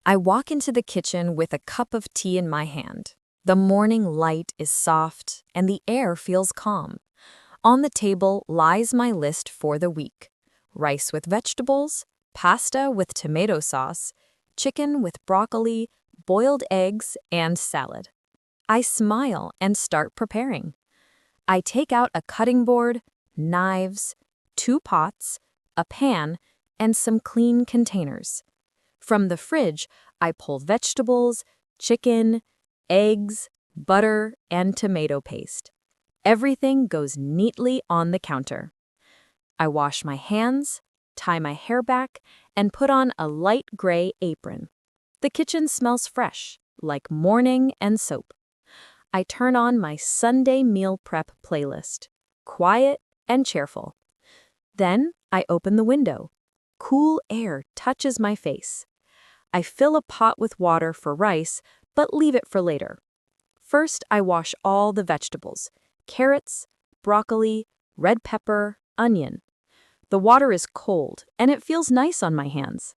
I walk into the kitchen with a cup of tea in my hand. The morning light is soft, and the air feels calm. On the table lies my list for the week: rice with vegetables, pasta with tomato sauce, chicken with broccoli, boiled eggs, and salad. I smile and start preparing. I take out a cutting board, knives, 2 pots, a pan, and some clean containers. From the fridge, I pull vegetables, chicken, eggs, butter, and tomato paste. Everything goes neatly on the counter. I wash my hands, tie my hair back, and put on a light gray apron. The kitchen smells fresh, like morning and soap. I turn on my Sunday meal prep playlist, quiet and cheerful. Then I open the window. Cool air touches my face. I fill a pot with water for rice, but leave it for later. First, I wash all the vegetables: carrots, broccoli, red pepper, onion. The water is cold, and it feels nice on my hands.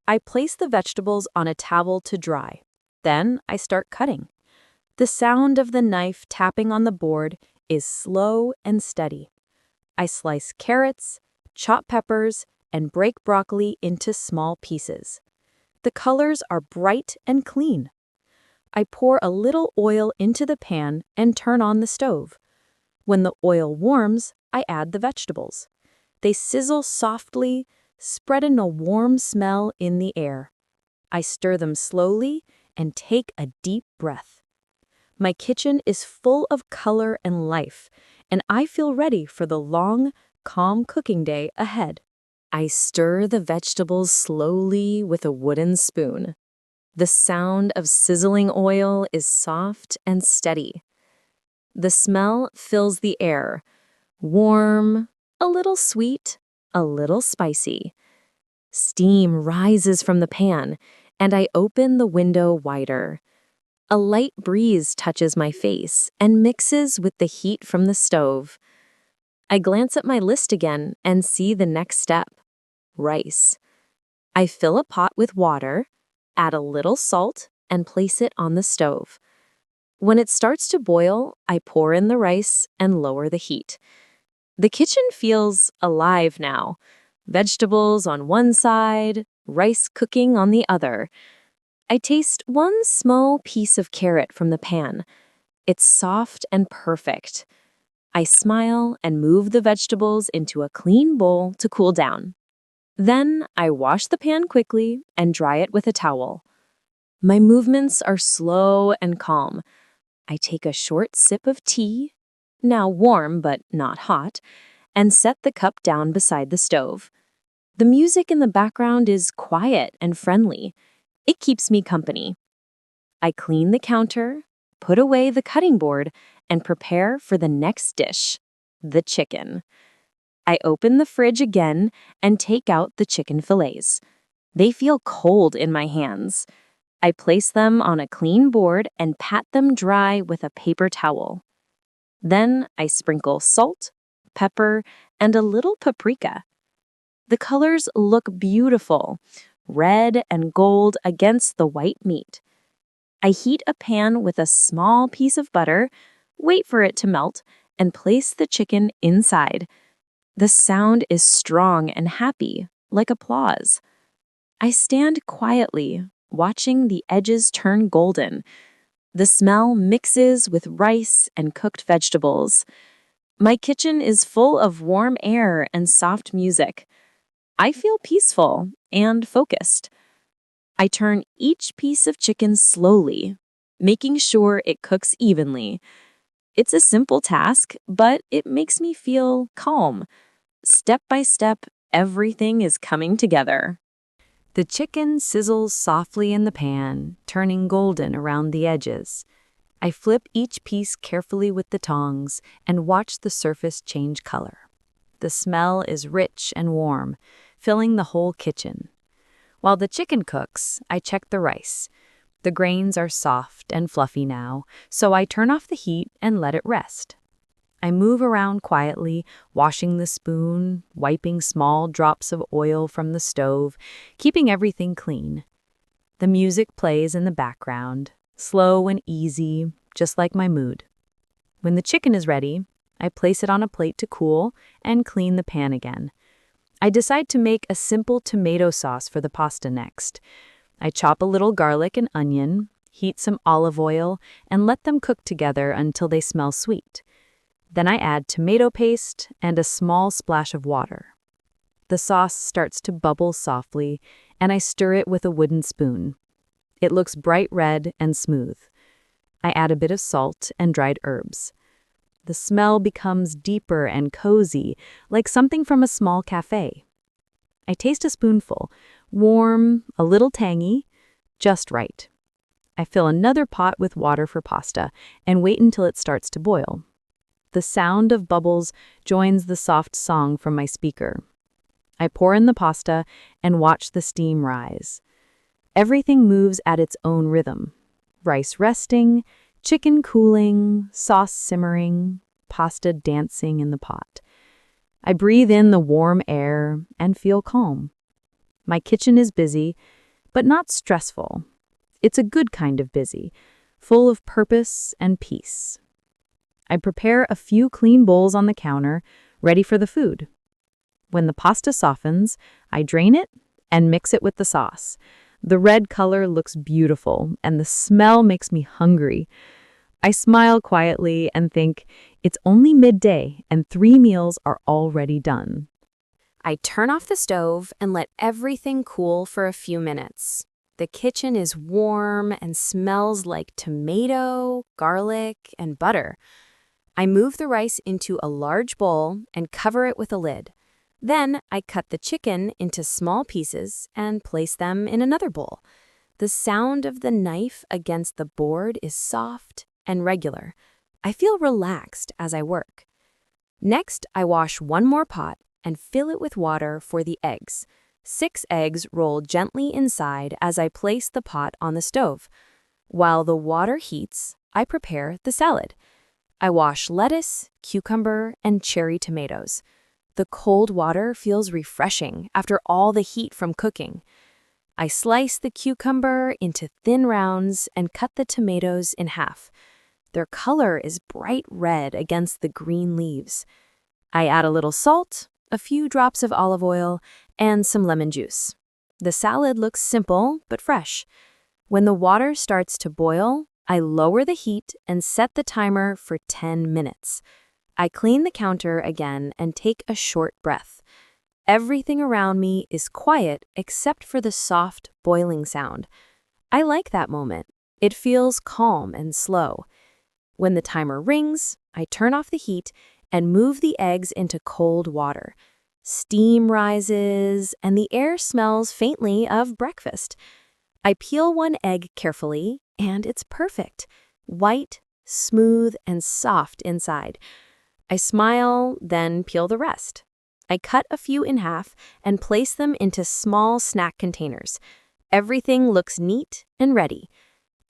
I place the vegetables on a towel to dry. Then I start cutting. The sound of the knife tapping on the board is slow and steady. I slice carrots, chop peppers, and break broccoli into small pieces. The colors are bright and clean. I pour a little oil into the pan and turn on the stove. When the oil warms, I add the vegetables. They sizzle softly, spreading a warm smell in the air. I stir them slowly and take a deep breath. My kitchen is full of color and life, and I feel ready for the long, calm cooking day ahead. I stir the vegetables slowly with a wooden spoon. The sound of sizzling oil is soft and steady. The smell fills the air, warm, a little sweet, a little spicy. Steam rises from the pan, and I open the window wider. A light breeze touches my face and mixes with the heat from the stove. I glance at my list again and see the next step: rice. I fill a pot with water, add a little salt, and place it on the stove. When it starts to boil, I pour in the rice and lower the heat. The kitchen feels alive now. Vegetables on one side, rice cooking on the other. I taste one small piece of carrot from the pan. It's soft and perfect. I smile and move the vegetables into a clean bowl to cool down. Then I wash the pan quickly and dry it with a towel. My movements are slow and calm. I take a short sip of tea, now warm but not hot, and set the cup down beside the stove. The music in the background is quiet and friendly. It keeps me company. I clean the counter, put away the cutting board, and prepare for the next dish: the chicken. I open the fridge again and take out the chicken fillets. They feel cold in my hands. I place them on a clean board and pat them dry with a paper towel. Then I sprinkle salt, pepper, and a little paprika. The colors look beautiful, red and gold against the white meat. I heat a pan with a small piece of butter, wait for it to melt, and place the chicken inside. The sound is strong and happy, like applause. I stand quietly, watching the edges turn golden. The smell mixes with rice and cooked vegetables. My kitchen is full of warm air and soft music. I feel peaceful and focused. I turn each piece of chicken slowly, making sure it cooks evenly. It's a simple task, but it makes me feel calm. Step by step, everything is coming together. The chicken sizzles softly in the pan, turning golden around the edges. I flip each piece carefully with the tongs and watch the surface change color. The smell is rich and warm, filling the whole kitchen. While the chicken cooks, I check the rice. The grains are soft and fluffy now, so I turn off the heat and let it rest. I move around quietly, washing the spoon, wiping small drops of oil from the stove, keeping everything clean. The music plays in the background, slow and easy, just like my mood. When the chicken is ready, I place it on a plate to cool and clean the pan again. I decide to make a simple tomato sauce for the pasta next. I chop a little garlic and onion, heat some olive oil, and let them cook together until they smell sweet. Then I add tomato paste and a small splash of water. The sauce starts to bubble softly, and I stir it with a wooden spoon. It looks bright red and smooth. I add a bit of salt and dried herbs. The smell becomes deeper and cozy, like something from a small cafe. I taste a spoonful, warm, a little tangy, just right. I fill another pot with water for pasta and wait until it starts to boil. The sound of bubbles joins the soft song from my speaker. I pour in the pasta and watch the steam rise. Everything moves at its own rhythm. Rice resting, chicken cooling, sauce simmering, pasta dancing in the pot. I breathe in the warm air and feel calm. My kitchen is busy, but not stressful. It's a good kind of busy, full of purpose and peace. I prepare a few clean bowls on the counter, ready for the food. When the pasta softens, I drain it and mix it with the sauce. The red color looks beautiful, and the smell makes me hungry. I smile quietly and think, it's only midday and 3 meals are already done. I turn off the stove and let everything cool for a few minutes. The kitchen is warm and smells like tomato, garlic, and butter. I move the rice into a large bowl and cover it with a lid. Then I cut the chicken into small pieces and place them in another bowl. The sound of the knife against the board is soft and regular. I feel relaxed as I work. Next, I wash one more pot and fill it with water for the eggs. 6 eggs roll gently inside as I place the pot on the stove. While the water heats, I prepare the salad. I wash lettuce, cucumber, and cherry tomatoes. The cold water feels refreshing after all the heat from cooking. I slice the cucumber into thin rounds and cut the tomatoes in half. Their color is bright red against the green leaves. I add a little salt, a few drops of olive oil, and some lemon juice. The salad looks simple but fresh. When the water starts to boil, I lower the heat and set the timer for 10 minutes. I clean the counter again and take a short breath. Everything around me is quiet except for the soft, boiling sound. I like that moment. It feels calm and slow. When the timer rings, I turn off the heat and move the eggs into cold water. Steam rises, and the air smells faintly of breakfast. I peel one egg carefully, and it's perfect. White, smooth, and soft inside. I smile, then peel the rest. I cut a few in half and place them into small snack containers. Everything looks neat and ready.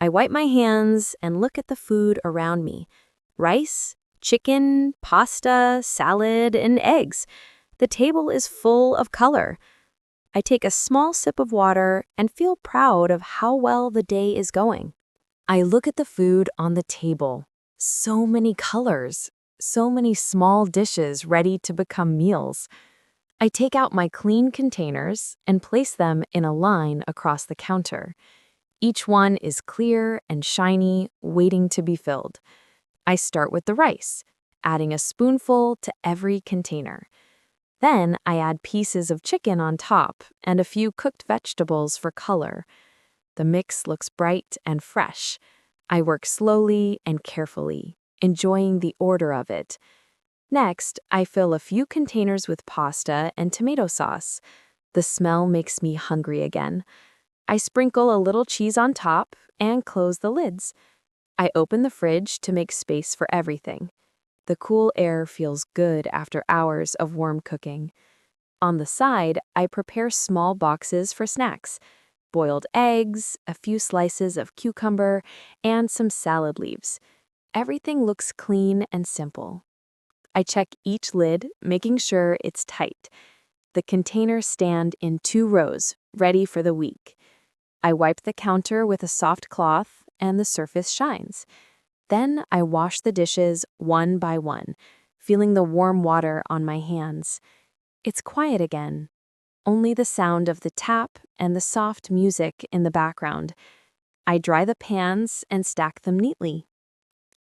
I wipe my hands and look at the food around me. Rice, chicken, pasta, salad, and eggs. The table is full of color. I take a small sip of water and feel proud of how well the day is going. I look at the food on the table. So many colors. So many small dishes ready to become meals. I take out my clean containers and place them in a line across the counter. Each one is clear and shiny, waiting to be filled. I start with the rice, adding a spoonful to every container. Then I add pieces of chicken on top and a few cooked vegetables for color. The mix looks bright and fresh. I work slowly and carefully, enjoying the order of it. Next, I fill a few containers with pasta and tomato sauce. The smell makes me hungry again. I sprinkle a little cheese on top and close the lids. I open the fridge to make space for everything. The cool air feels good after hours of warm cooking. On the side, I prepare small boxes for snacks. Boiled eggs, a few slices of cucumber, and some salad leaves. Everything looks clean and simple. I check each lid, making sure it's tight. The containers stand in 2 rows, ready for the week. I wipe the counter with a soft cloth and the surface shines. Then I wash the dishes one by one, feeling the warm water on my hands. It's quiet again, only the sound of the tap and the soft music in the background. I dry the pans and stack them neatly.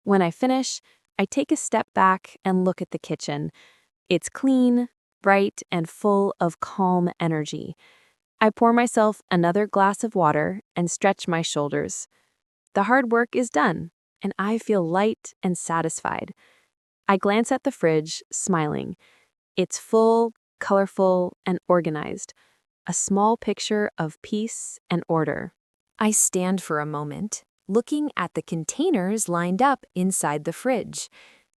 When I finish, I take a step back and look at the kitchen. It's clean, bright, and full of calm energy. I pour myself another glass of water and stretch my shoulders. The hard work is done, and I feel light and satisfied. I glance at the fridge, smiling. It's full, colorful, and organized. A small picture of peace and order. I stand for a moment, looking at the containers lined up inside the fridge.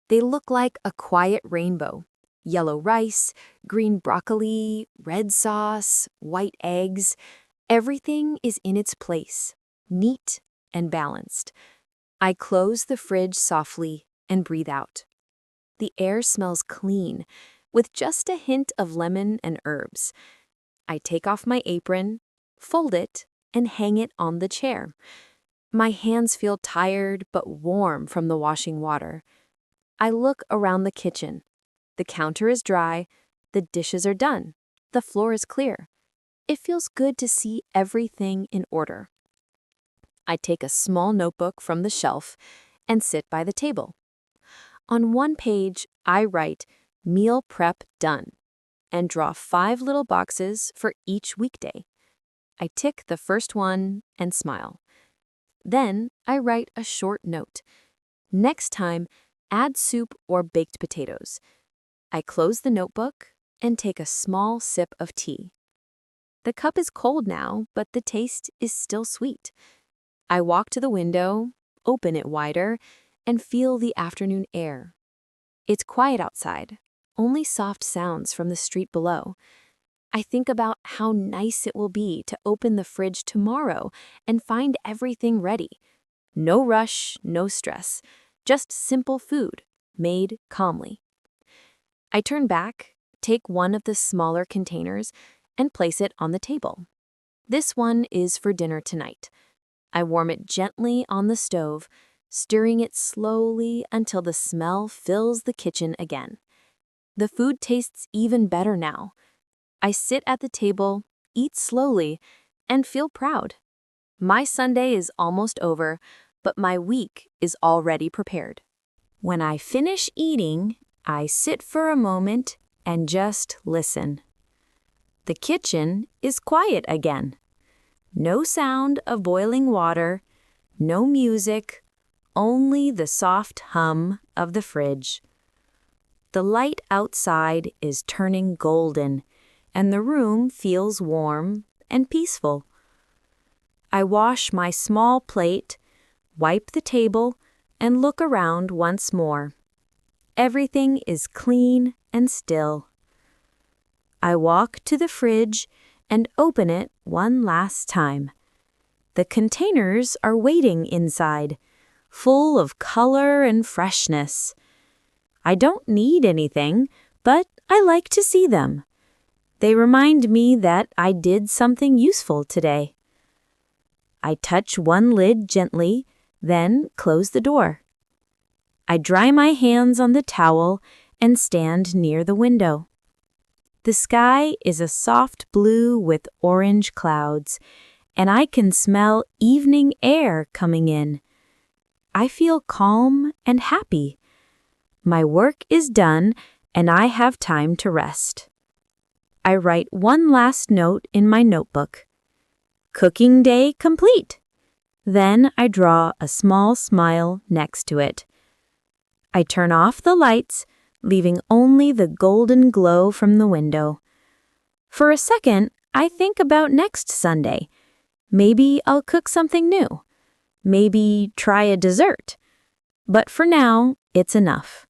They look like a quiet rainbow. Yellow rice, green broccoli, red sauce, white eggs. Everything is in its place, neat and balanced. I close the fridge softly and breathe out. The air smells clean, with just a hint of lemon and herbs. I take off my apron, fold it, and hang it on the chair. My hands feel tired but warm from the washing water. I look around the kitchen. The counter is dry, the dishes are done, the floor is clear. It feels good to see everything in order. I take a small notebook from the shelf and sit by the table. On one page, I write, "Meal prep done," and draw 5 little boxes for each weekday. I tick the first one and smile. Then I write a short note. Next time, add soup or baked potatoes. I close the notebook and take a small sip of tea. The cup is cold now, but the taste is still sweet. I walk to the window, open it wider, and feel the afternoon air. It's quiet outside, only soft sounds from the street below. I think about how nice it will be to open the fridge tomorrow and find everything ready. No rush, no stress, just simple food, made calmly. I turn back, take one of the smaller containers, and place it on the table. This one is for dinner tonight. I warm it gently on the stove, stirring it slowly until the smell fills the kitchen again. The food tastes even better now. I sit at the table, eat slowly, and feel proud. My Sunday is almost over, but my week is already prepared. When I finish eating, I sit for a moment and just listen. The kitchen is quiet again. No sound of boiling water, no music, only the soft hum of the fridge. The light outside is turning golden, and the room feels warm and peaceful. I wash my small plate, wipe the table, and look around once more. Everything is clean and still. I walk to the fridge and open it one last time. The containers are waiting inside, full of color and freshness. I don't need anything, but I like to see them. They remind me that I did something useful today. I touch one lid gently, then close the door. I dry my hands on the towel and stand near the window. The sky is a soft blue with orange clouds, and I can smell evening air coming in. I feel calm and happy. My work is done, and I have time to rest. I write one last note in my notebook. Cooking day complete. Then I draw a small smile next to it. I turn off the lights, leaving only the golden glow from the window. For a second, I think about next Sunday. Maybe I'll cook something new. Maybe try a dessert. But for now, it's enough.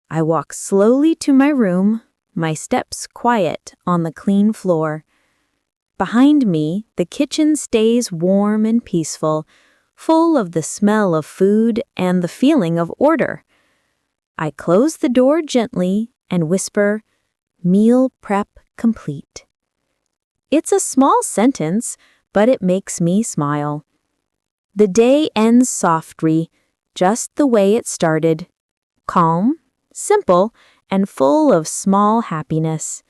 I walk slowly to my room, my steps quiet on the clean floor. Behind me, the kitchen stays warm and peaceful, full of the smell of food and the feeling of order. I close the door gently and whisper, "Meal prep complete." It's a small sentence, but it makes me smile. The day ends softly, just the way it started. Calm, simple, and full of small happiness.